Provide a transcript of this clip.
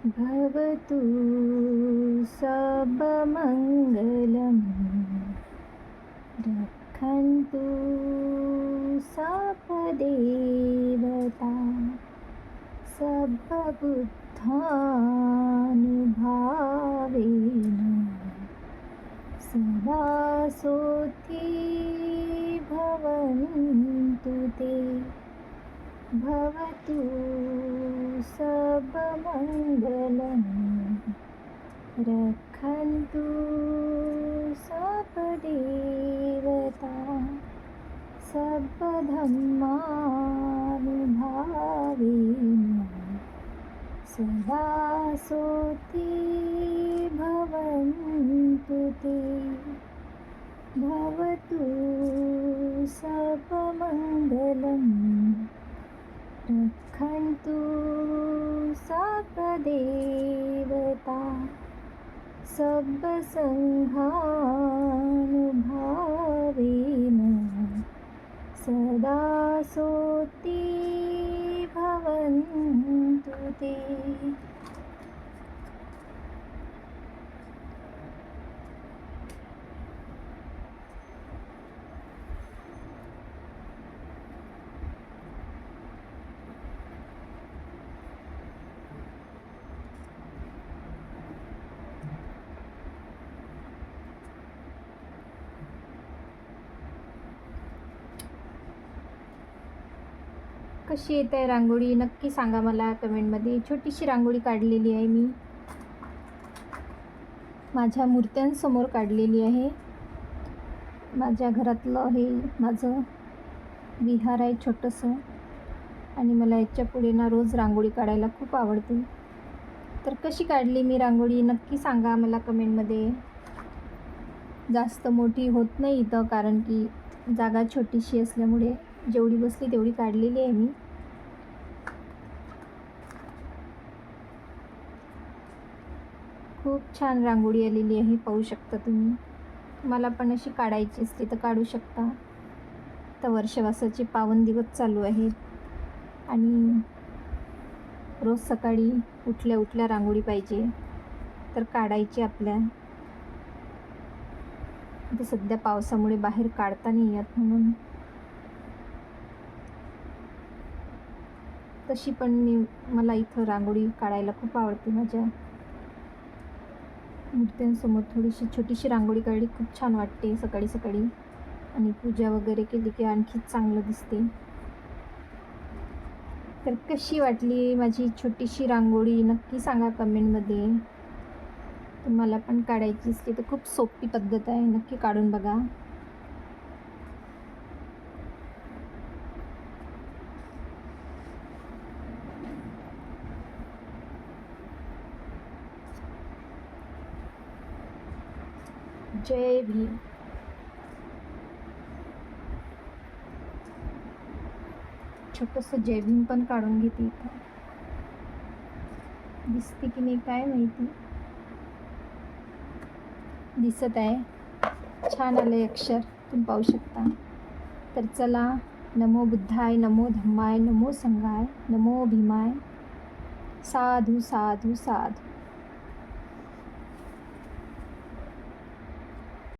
भवतु सबमङ्गलं रक्षन्तु सर्वदेवता सर्वबुद्धानुभावेन सदा सोऽथि भवन्तु ते भवतु सबमङ्गलं रक्षन्तु सर्वदेवता सर्वधर्मानुभावेन सदा सोऽथि भवन्तु ते भवतु सर्वमङ्गलं रक्षन्तु सर्वदेवता सर्वसङ्घानुभावेन सदा सोऽथि भवन्तु ते। कशी येत आहे रांगोळी नक्की सांगा मला कमेंटमध्ये। छोटीशी रांगोळी काढलेली आहे मी, माझ्या मूर्त्यांसमोर काढलेली आहे। माझ्या घरातलं हे माझं विहार आहे छोटंसं, आणि मला याच्या पुढे ना रोज रांगोळी काढायला खूप आवडते। तर कशी काढली मी रांगोळी नक्की सांगा मला कमेंटमध्ये। जास्त मोठी होत नाही इथं, कारण की जागा छोटीशी असल्यामुळे जेवढी बसली तेवढी काढलेली आहे मी। खूप छान रांगोळी आलेली आहे, पाहू शकता तुम्ही। मला पण अशी काढायची असली तर काढू शकता। तर वर्षवासाचे पावन दिवस चालू आहेत आणि रोज सकाळी उठल्या उठल्या रांगोळी पाहिजे, तर काढायची आपल्या। आता सध्या पावसामुळे बाहेर काढता नाही येत, म्हणून तशी पण मला इथं रांगोळी काढायला खूप आवडते। माझ्या मूर्त्यांसमोर थोडीशी छोटीशी रांगोळी काढली, खूप छान वाटते सकाळी सकाळी, आणि पूजा वगैरे केली की आणखी चांगलं दिसते। तर कशी वाटली माझी छोटीशी रांगोळी नक्की सांगा कमेंटमध्ये। तुम्हाला पण काढायची असली तर खूप सोपी पद्धत आहे, नक्की काढून बघा। जय भीम। छोटंसं जय भीम पण काढून घेते इथं, दिसते की नाही काय माहिती। दिसत आहे, छान आले अक्षर, तुम्ही पाहू शकता। तर चला, नमो बुद्धाय, नमो धम्माय, नमो संघाय, नमो भीमाय, साधू साधू साधू।